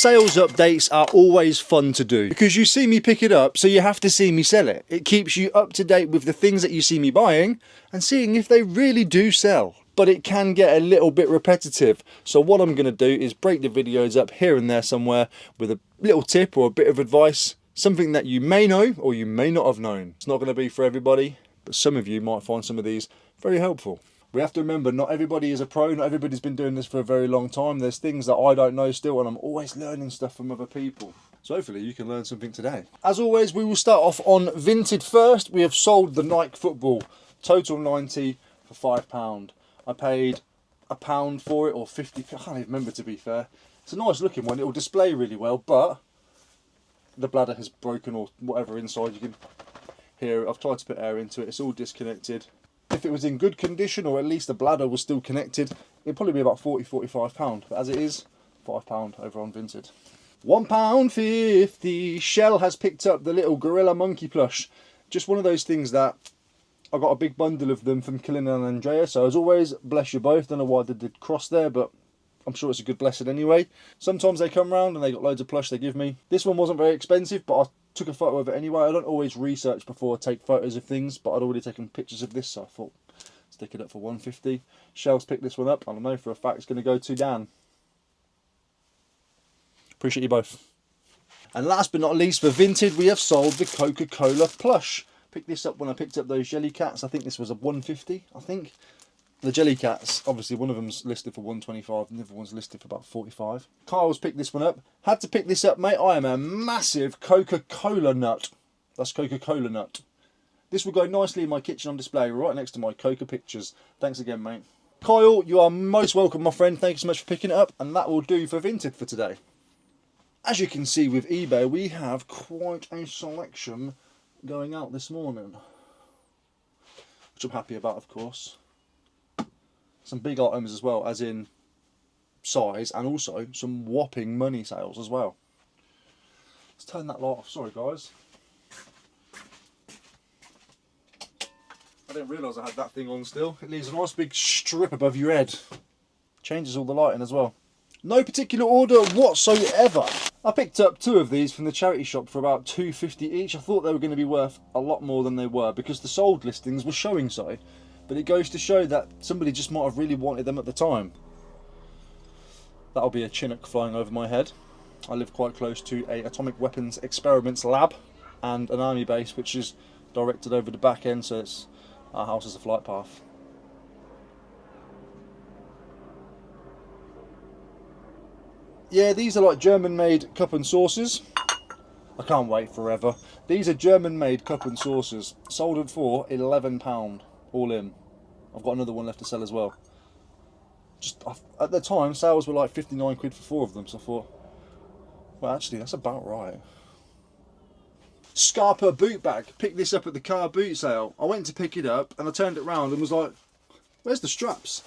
Sales updates are always fun to do because you see me pick it up, so you have to see me sell it. It keeps you up to date with the things that you see me buying and seeing if they really do sell. But it can get a little bit repetitive, so what I'm going to do is break the videos up here and there somewhere with a little tip or a bit of advice, something that you may know or you may not have known. It's not going to be for everybody, but some of you might find some of these very helpful. We have to remember, not everybody is a pro, not everybody's been doing this for a very long time. There's things that I don't know still, and I'm always learning stuff from other people. So hopefully you can learn something today. As always, we will start off on Vinted first. We have sold the Nike football, total 90 for £5. I paid £1 for it, or 50, I can't even remember to be fair. It's a nice looking one, it will display really well, but the bladder has broken or whatever inside. You can hear it. I've tried to put air into it, it's all disconnected. If it was in good condition, or at least the bladder was still connected, it'd probably be about £40–45. But as it is, £5 over on Vinted. £1.50. Shell has picked up the little gorilla monkey plush. Just one of those things that I got a big bundle of them from Killing and Andrea. So as always, bless you both. Don't know why they did cross there, but I'm sure it's a good blessing anyway. Sometimes they come round and they got loads of plush they give me. This one wasn't very expensive, but I took a photo of it anyway. I don't always research before I take photos of things, but I'd already taken pictures of this, so I thought, stick it up for £1.50. Shell's picked this one up, and I know for a fact it's going to go to Dan. Appreciate you both. And last but not least, for Vinted, we have sold the Coca-Cola plush. Picked this up when I picked up those jelly cats. I think this was a £1.50, I think. The jelly cats, obviously one of them's listed for £1.25 and the other one's listed for about £45. Kyle's picked this one up. Had to pick this up, mate. I am a massive Coca-Cola nut. That's Coca-Cola nut. This will go nicely in my kitchen on display right next to my Coca pictures. Thanks again, mate. Kyle, you are most welcome, my friend. Thank you so much for picking it up, and that will do for Vinted for today. As you can see with eBay, we have quite a selection going out this morning, which I'm happy about, of course. Some big items as well, as in size, and also some whopping money sales as well. Let's turn that light off. Sorry, guys. I didn't realise I had that thing on still. It leaves a nice big strip above your head. Changes all the lighting as well. No particular order whatsoever. I picked up 2 of these from the charity shop for about £2.50 each. I thought they were going to be worth a lot more than they were because the sold listings were showing so. But it goes to show that somebody just might have really wanted them at the time. That'll be a Chinook flying over my head. I live quite close to a atomic weapons experiments lab and an army base, which is directed over the back end, so it's our house is a flight path. Yeah, these are like German made cup and saucers. I can't wait forever. These are German made cup and saucers, sold them for £11 all in. I've got another one left to sell as well. Just at the time, sales were like 59 quid for 4 of them, so I thought, well, actually, that's about right. Scarpa boot bag. Picked this up at the car boot sale. I went to pick it up and I turned it round and was like, where's the straps?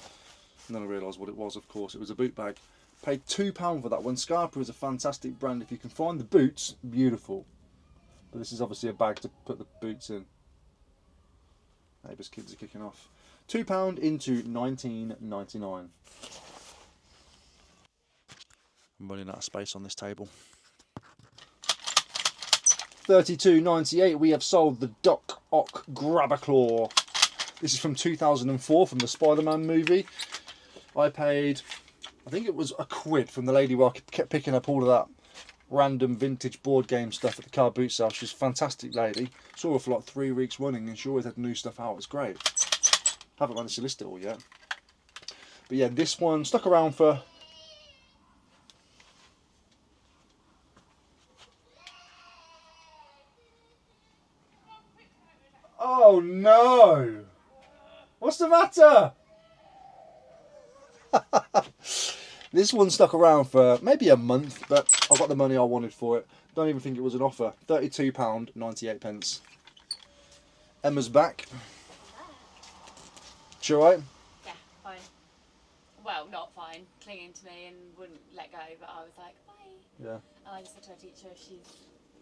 And then I realised what it was, of course. It was a boot bag. Paid £2 for that one. Scarpa is a fantastic brand. If you can find the boots, beautiful. But this is obviously a bag to put the boots in. Neighbours' kids are kicking off. £2 into £19.99. I'm running out of space on this table. £32.98. We have sold the Doc Ock Grabber Claw. This is from 2004, from the Spider-Man movie. I paid, I think it was £1 from the lady where I kept picking up all of that random vintage board game stuff at the car boot sale. She's a fantastic lady. Saw her for like 3 weeks running and she always had new stuff out. It's great. Haven't managed to list it all yet. But yeah, this one stuck around for oh no! What's the matter? This one stuck around for maybe a month, but I got the money I wanted for it. Don't even think it was an offer. £32.98. Emma's back. She alright? Yeah, fine. Well, not fine. Clinging to me and wouldn't let go, but I was like, bye. Yeah. And I just said to her teacher, she's...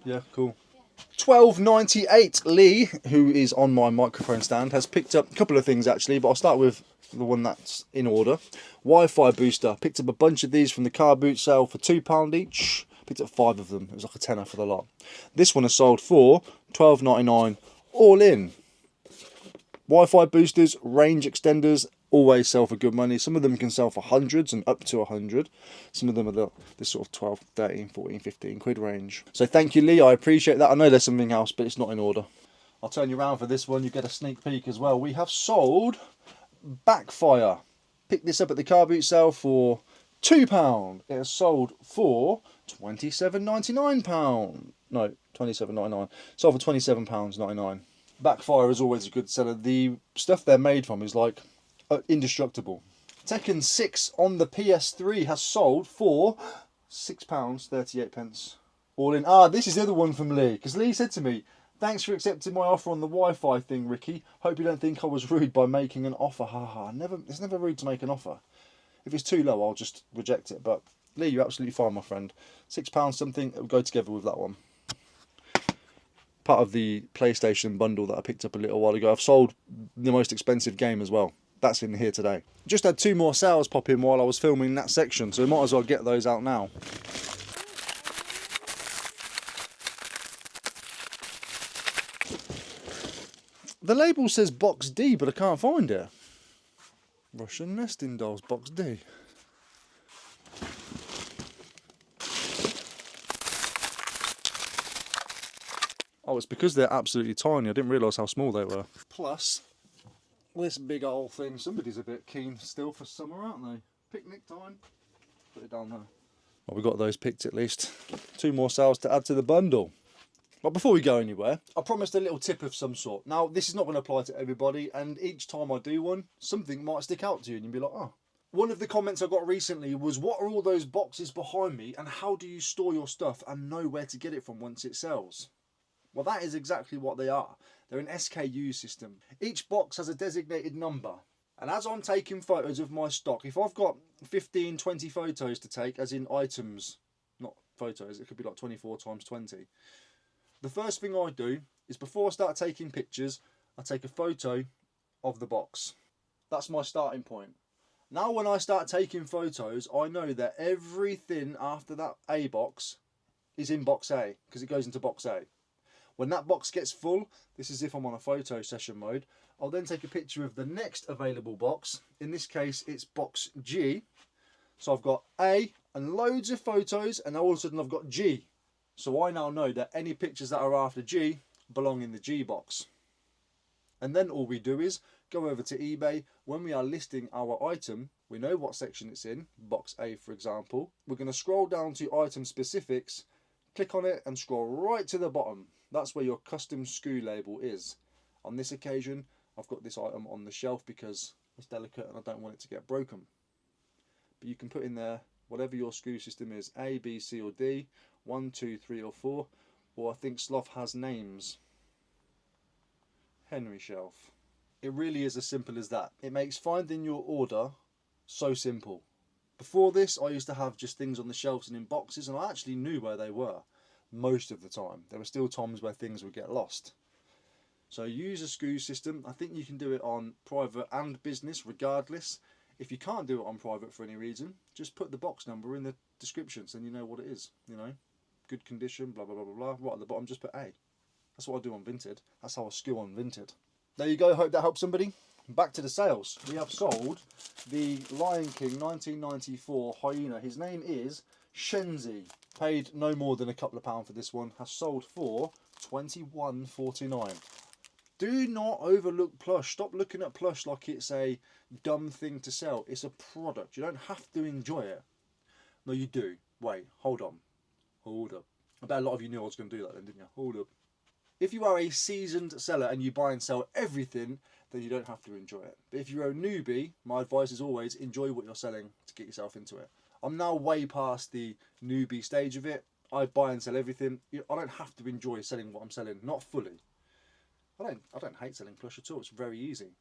Yeah, cool. Yeah. £12.98. Lee, who is on my microphone stand, has picked up a couple of things actually, but I'll start with the one that's in order. Wi-Fi booster. Picked up a bunch of these from the car boot sale for £2 each. Picked up 5 of them. It was like a tenner for the lot. This one is sold for £12.99 all in. Wi-Fi boosters, range extenders, always sell for good money. Some of them can sell for hundreds and up to 100. Some of them are this sort of 12, 13, 14, 15 quid range. So thank you, Lee. I appreciate that. I know there's something else, but it's not in order. I'll turn you around for this one. You get a sneak peek as well. We have sold Backfire. Picked this up at the car boot sale for £2. It has sold for £27.99. No, £27.99. Sold for £27.99. Backfire is always a good seller. The stuff they're made from is like indestructible. Tekken 6 on the PS3 has sold for £6.38 all in. Ah, this is the other one from Lee, because Lee said to me, "Thanks for accepting my offer on the Wi-Fi thing, Ricky. Hope you don't think I was rude by making an offer." Haha. It's never rude to make an offer. If it's too low, I'll just reject it. But Lee, you're absolutely fine, my friend. £6 something, it will go together with that one. Part of the PlayStation bundle that I picked up a little while ago. I've sold the most expensive game as well. That's in here today. Just had 2 more sales pop in while I was filming that section, so we might as well get those out now. The label says Box D, but I can't find it. Russian Nesting Dolls, Box D. Oh, it's because they're absolutely tiny. I didn't realise how small they were. Plus, this big old thing. Somebody's a bit keen still for summer, aren't they? Picnic time. Put it down there. Well, we got those picked at least. 2 more sales to add to the bundle. But before we go anywhere, I promised a little tip of some sort. Now, this is not going to apply to everybody, and each time I do one, something might stick out to you, and you'll be like, oh. One of the comments I got recently was, what are all those boxes behind me, and how do you store your stuff and know where to get it from once it sells? Well, that is exactly what they are. They're an SKU system. Each box has a designated number. And as I'm taking photos of my stock, if I've got 15, 20 photos to take, as in items, not photos, it could be like 24 times 20. The first thing I do is, before I start taking pictures, I take a photo of the box. That's my starting point. Now when I start taking photos, I know that everything after that A box is in box A, because it goes into box A. When that box gets full, this is if I'm on a photo session mode, I'll then take a picture of the next available box. In this case, it's box G. So I've got A and loads of photos, and all of a sudden I've got G. So I now know that any pictures that are after G belong in the G box. And then all we do is go over to eBay. When we are listing our item, we know what section it's in, box A for example. We're going to scroll down to item specifics, click on it and scroll right to the bottom. That's where your custom SKU label is. On this occasion, I've got this item on the shelf because it's delicate and I don't want it to get broken. But you can put in there whatever your SKU system is, A, B, C or D, 1, 2, 3 or 4, or I think Sloth has names. Henry shelf. It really is as simple as that. It makes finding your order so simple. Before this, I used to have just things on the shelves and in boxes, and I actually knew where they were most of the time. There were still times where things would get lost. So use a SKU system. I think you can do it on private and business regardless. If you can't do it on private for any reason, just put the box number in the description so you know what it is. You know, good condition, blah, blah, blah, blah, blah. Right at the bottom, just put A. That's what I do on Vinted. That's how I SKU on Vinted. There you go. Hope that helps somebody. Back to the sales. We have sold the Lion King 1994 hyena. His name is Shenzi. Paid no more than a couple of pounds for this one. Has sold for £21.49. Do not overlook Plush. Stop looking at Plush like it's a dumb thing to sell. It's a product. You don't have to enjoy it. No, you do. Wait, hold on. Hold up. I bet a lot of you knew I was going to do that then, didn't you? Hold up. If you are a seasoned seller and you buy and sell everything, then you don't have to enjoy it. But if you're a newbie, my advice is always enjoy what you're selling to get yourself into it. I'm now way past the newbie stage of it. I buy and sell everything. I don't have to enjoy selling what I'm selling, not fully. I don't hate selling Plush at all. It's very easy.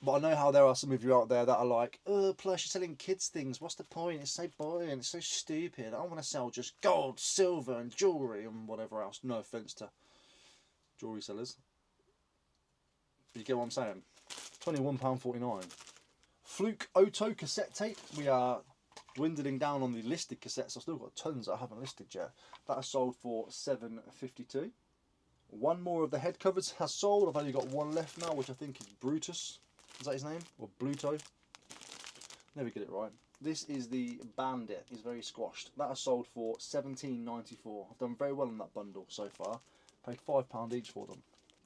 But I know how there are some of you out there that are like, oh, Plush, you're selling kids things. What's the point? It's so boring. It's so stupid. I want to sell just gold, silver and jewellery and whatever else. No offence to jewellery sellers. You get what I'm saying? £21.49. Fluke Auto cassette tape. We are dwindling down on the listed cassettes. I've still got tons that I haven't listed yet. That is sold for £7.52. One more of the head covers has sold. I've only got one left now, which I think is Brutus. Is that his name? Or Bluto? Never get it right. This is the Bandit. He's very squashed. That has sold for £17.94. I've done very well on that bundle so far. Paid £5 each for them.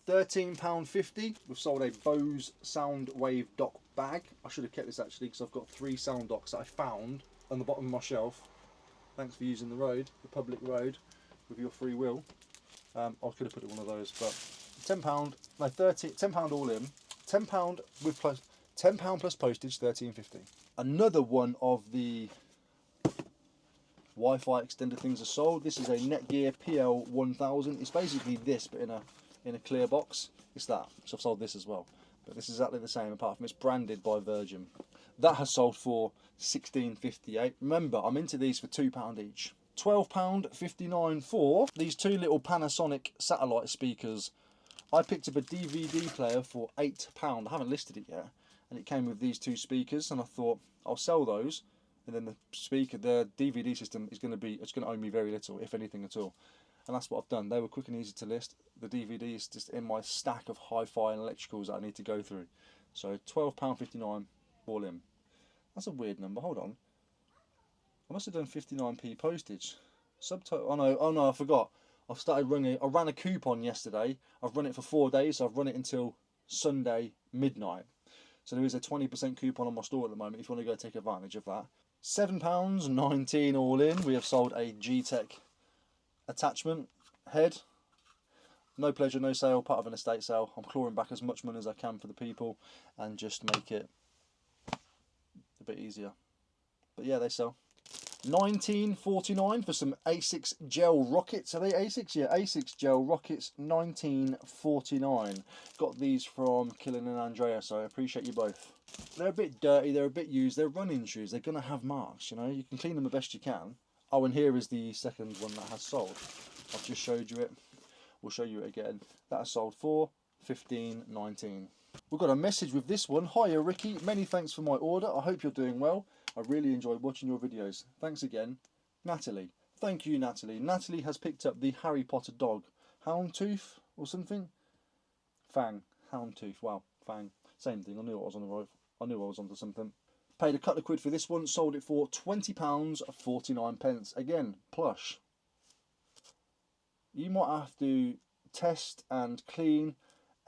£13.50. We've sold a Bose Soundwave dock bag. I should have kept this actually because I've got 3 sound docks that I found on the bottom of my shelf. Thanks for using the road, the public road, with your free will. I could have put it in one of those, but £10, no, £10 all in. £10 with plus £10 plus postage, £13.50. Another one of the Wi-Fi extender things are sold. This is a Netgear PL1000. It's basically this, but in a clear box. It's that. So I've sold this as well. But this is exactly the same, apart from it's branded by Virgin. That has sold for £16.58. Remember, I'm into these for £2 each. £12.59 for these 2 little Panasonic satellite speakers. I picked up a DVD player for £8. I haven't listed it yet. And it came with these 2 speakers, and I thought I'll sell those. And then the DVD system is going to owe me very little, if anything at all. And that's what I've done. They were quick and easy to list. The DVD is just in my stack of hi-fi and electricals that I need to go through. So £12.59 all in. That's a weird number. Hold on. I must have done 59p postage. Subtotal. Oh no, I forgot. I ran a coupon yesterday. I've run it for 4 days. So I've run it until Sunday midnight. So there is a 20% coupon on my store at the moment if you want to go take advantage of that. £7.19 all in. We have sold a G-Tech attachment head. No pleasure, no sale, part of an estate sale. I'm clawing back as much money as I can for the people and just make it a bit easier. But yeah, they sell. £19.49 for some Asics gel rockets. Are they Asics? Yeah, Asics gel rockets, £19.49. Got these from Killen and Andrea, so I appreciate you both. They're a bit dirty, they're a bit used, they're running shoes, they're going to have marks, you know, you can clean them the best you can. Oh, and here is the second one that has sold. I've just showed you it. We'll show you it again. That has sold for £15.19. We've got a message with this one. Hiya Ricky, many thanks for my order. I hope you're doing well. I really enjoyed watching your videos. Thanks again. Natalie. Thank you, Natalie. Natalie has picked up the Harry Potter dog. Houndtooth or something? Fang. Houndtooth. Wow. Fang. Same thing. I knew I was on the right. I knew I was onto something. Paid a couple of quid for this one. Sold it for £20.49. Again, Plush. You might have to test and clean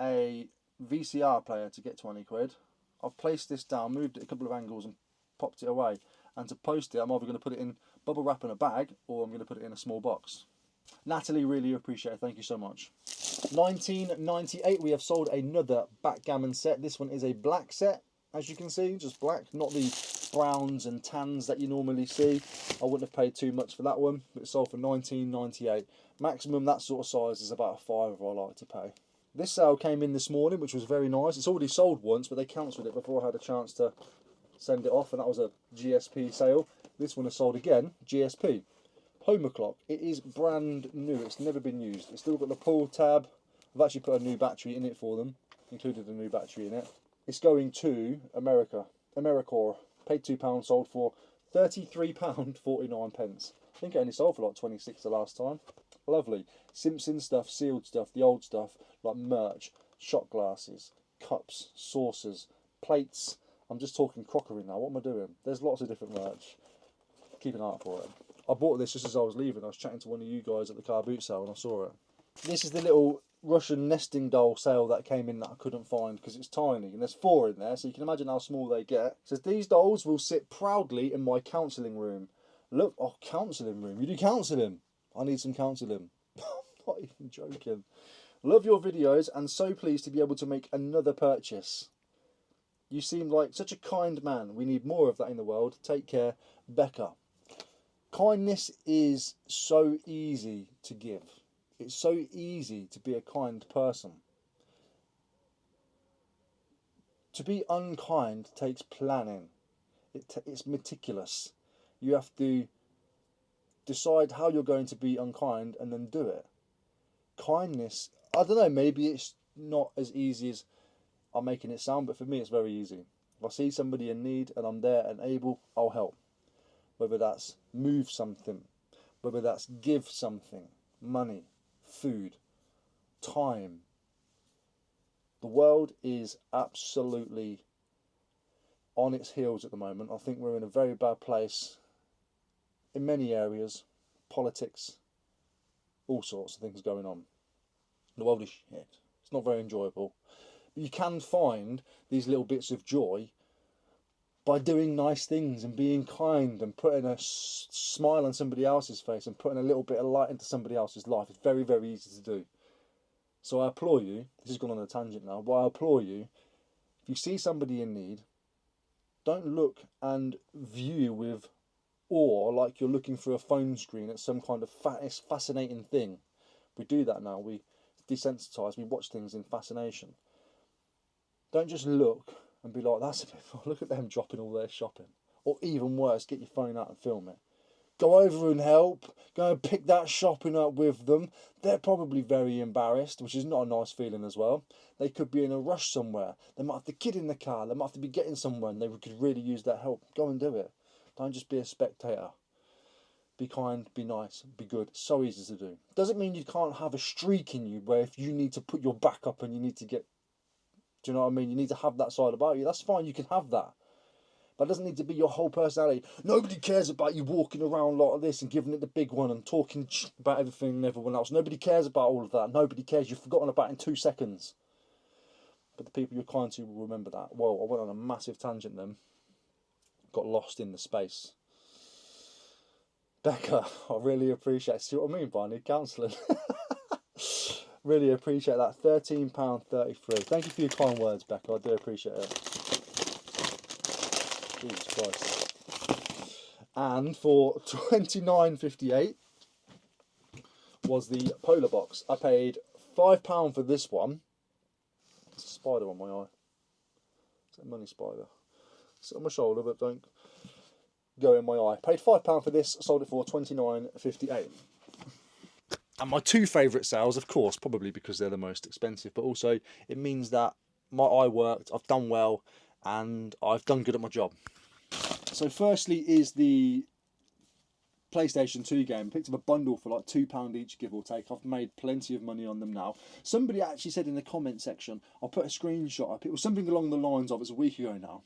a VCR player to get 20 quid. I've placed this down, moved it a couple of angles and popped it away. And to post it, I'm either going to put it in bubble wrap in a bag or I'm going to put it in a small box. Natalie, really appreciate it. Thank you so much. £19.98. We have sold another backgammon set. This one is a black set, as you can see, just black, not the browns and tans that you normally see. I wouldn't have paid too much for that one, but it sold for £19.98. Maximum that sort of size is about a £5 I like to pay. This sale came in this morning, which was very nice. It's already sold once, but they cancelled it before I had a chance to send it off, and that was a GSP sale. This one has sold again, GSP. Homer clock. It is brand new. It's never been used. It's still got the pull tab. I've actually put a new battery in it for them. Included a new battery in it. It's going to America. Americor. Paid £2. Sold for £33.49. I think it only sold for like 26 the last time. Lovely. Simpson stuff, sealed stuff, the old stuff, like merch, shot glasses, cups, saucers, plates. I'm just talking crockery now. What am I doing? There's lots of different merch. Keep an eye out for it. I bought this just as I was leaving. I was chatting to one of you guys at the car boot sale and I saw it. This is the little Russian nesting doll sale that came in that I couldn't find because it's tiny, and there's 4 in there, so you can imagine how small they get. It says, these dolls will sit proudly in my counselling room. Look, oh, counselling room. You do counselling? I need some counselling. I'm not even joking. Love your videos and so pleased to be able to make another purchase. You seem like such a kind man. We need more of that in the world. Take care, Becca. Kindness is so easy to give. It's so easy to be a kind person. To be unkind takes planning. It's meticulous. You have to decide how you're going to be unkind and then do it. Kindness, I don't know, maybe it's not as easy as I'm making it sound, but for me it's very easy. If I see somebody in need and I'm there and able, I'll help. Whether that's move something, whether that's give something, money, food, time. The world is absolutely on its heels at the moment. I think we're in a very bad place in many areas, politics, all sorts of things going on. The world is shit. It's not very enjoyable. But you can find these little bits of joy by doing nice things and being kind and putting a smile on somebody else's face and putting a little bit of light into somebody else's life. It's very, very easy to do. So I implore you, this has gone on a tangent now, but I implore you, if you see somebody in need, don't look and view with awe like you're looking through a phone screen at some kind of fascinating thing. We do that now. We desensitise. We watch things in fascination. Don't just look and be like, that's a bit fun. Look at them dropping all their shopping. Or even worse, get your phone out and film it. Go over and help. Go and pick that shopping up with them. They're probably very embarrassed, which is not a nice feeling as well. They could be in a rush somewhere. They might have the kid in the car. They might have to be getting somewhere and they could really use that help. Go and do it. Don't just be a spectator. Be kind, be nice, be good. So easy to do. Doesn't mean you can't have a streak in you where if you need to put your back up and you need to get... Do you know what I mean? You need to have that side about you. That's fine, you can have that. But it doesn't need to be your whole personality. Nobody cares about you walking around like this and giving it the big one and talking about everything and everyone else. Nobody cares about all of that. Nobody cares. You've forgotten about it in 2 seconds. But the people you're kind to will remember that. Whoa, I went on a massive tangent then. Got lost in the space. Becca, I really appreciate it. See what I mean by I need counselling? Really appreciate that. £13.33. Thank you for your kind words, Becca. I do appreciate it. Jesus Christ. And for £29.58 was the Polar Box. I paid £5 for this one. It's a spider on my eye. It's a money spider. It's on my shoulder, but don't go in my eye. Paid £5 for this, sold it for £29.58. And my 2 favourite sales, of course, probably because they're the most expensive, but also it means that my eye worked, I've done well, and I've done good at my job. So firstly is the PlayStation 2 game. Picked up a bundle for like £2 each, give or take. I've made plenty of money on them now. Somebody actually said in the comment section, I'll put a screenshot up, it was something along the lines of, it's a week ago now,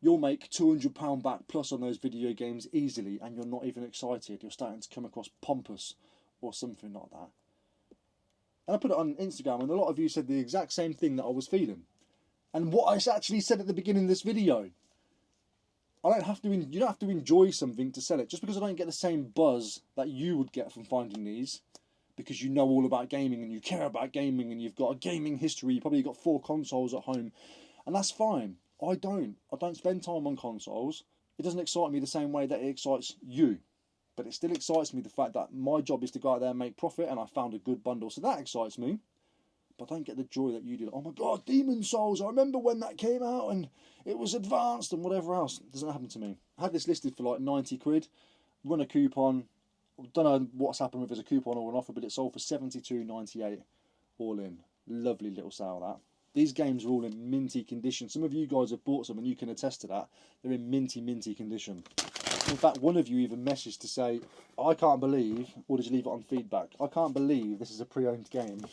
you'll make £200 back plus on those video games easily and you're not even excited. You're starting to come across pompous or something like that. And I put it on Instagram and a lot of you said the exact same thing that I was feeling. And what I actually said at the beginning of this video, you don't have to enjoy something to sell it. Just because I don't get the same buzz that you would get from finding these, because you know all about gaming and you care about gaming and you've got a gaming history, you've probably got 4 consoles at home, and that's fine. I don't spend time on consoles. It doesn't excite me the same way that it excites you. But it still excites me the fact that my job is to go out there and make profit and I found a good bundle. So that excites me. But I don't get the joy that you did. Oh my God, Demon Souls. I remember when that came out and it was advanced and whatever else. It doesn't happen to me. I had this listed for like 90 quid. Run a coupon. I don't know what's happened if there's a coupon or an offer, but it sold for 72.98 all in. Lovely little sale that. These games are all in minty condition. Some of you guys have bought some and you can attest to that. They're in minty condition. In fact, one of you even messaged to say, I can't believe, or did you leave it on feedback? I can't believe this is a pre-owned game.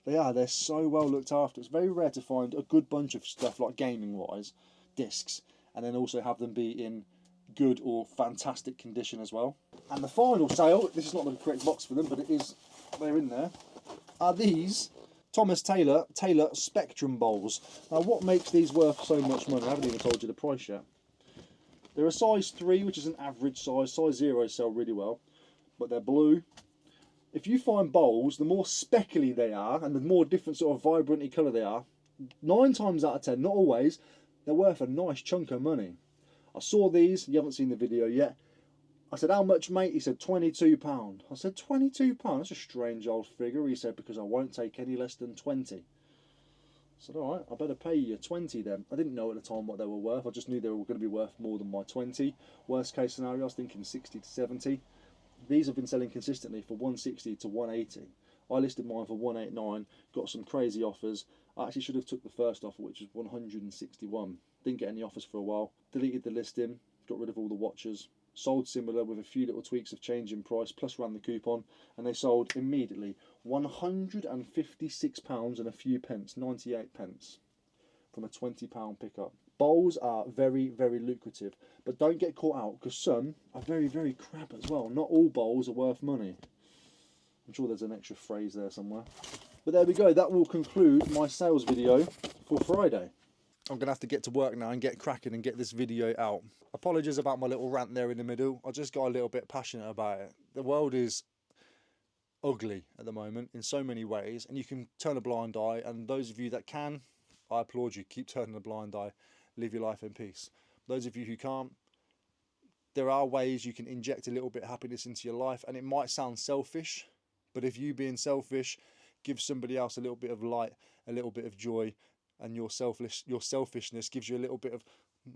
They're so well looked after. It's very rare to find a good bunch of stuff, like gaming-wise, discs, and then also have them be in good or fantastic condition as well. And the final sale, this is not the correct box for them, but they're in there, are these Thomas Taylor Spectrum Bowls. Now what makes these worth so much money? I haven't even told you the price yet. They're a size 3, which is an average size. Size 0 sell really well, but they're blue. If you find bowls, the more speckly they are and the more different sort of vibranty colour they are, 9 times out of 10, not always, they're worth a nice chunk of money. I saw these, you haven't seen the video yet. I said, how much, mate? He said, £22. I said, £22? That's a strange old figure. He said, because I won't take any less than 20. I said, all right, I better pay you 20 then. I didn't know at the time what they were worth. I just knew they were going to be worth more than my 20. Worst case scenario, I was thinking 60 to 70. These have been selling consistently for 160 to 180. I listed mine for 189, got some crazy offers. I actually should have took the first offer, which was 161. Didn't get any offers for a while. Deleted the listing, got rid of all the watchers. Sold similar with a few little tweaks of change in price, plus ran the coupon, and they sold immediately. £156 and a few pence, 98 pence, from a £20 pickup. Bowls are very, very lucrative, but don't get caught out, because some are very, very crap as well. Not all bowls are worth money. I'm sure there's an extra phrase there somewhere. But there we go, that will conclude my sales video for Friday. I'm going to have to get to work now and get cracking and get this video out. Apologies about my little rant there in the middle. I just got a little bit passionate about it. The world is ugly at the moment in so many ways, and you can turn a blind eye, and those of you that can, I applaud you. Keep turning a blind eye. Live your life in peace. Those of you who can't, there are ways you can inject a little bit of happiness into your life, and it might sound selfish, but if you being selfish gives somebody else a little bit of light, a little bit of joy, and your selfishness gives you a little bit of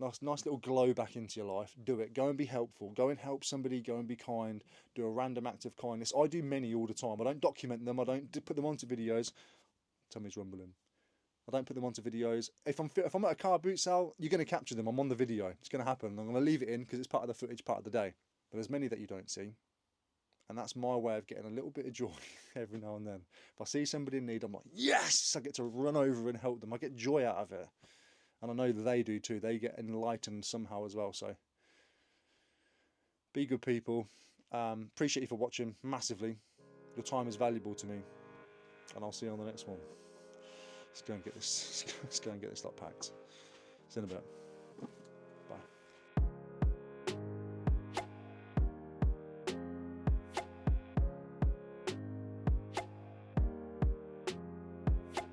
nice little glow back into your life, do it. Go and be helpful. Go and help somebody. Go and be kind. Do a random act of kindness. I do many all the time. I don't document them. I don't put them onto videos. Tummy's rumbling. I don't put them onto videos. If I'm at a car boot sale, you're going to capture them. I'm on the video. It's going to happen. I'm going to leave it in because it's part of the footage, part of the day. But there's many that you don't see. And that's my way of getting a little bit of joy every now and then. If I see somebody in need, I'm like, yes! I get to run over and help them. I get joy out of it. And I know that they do too. They get enlightened somehow as well. So be good people. Appreciate you for watching massively. Your time is valuable to me. And I'll see you on the next one. Let's go and get this lot packed. See you in a bit.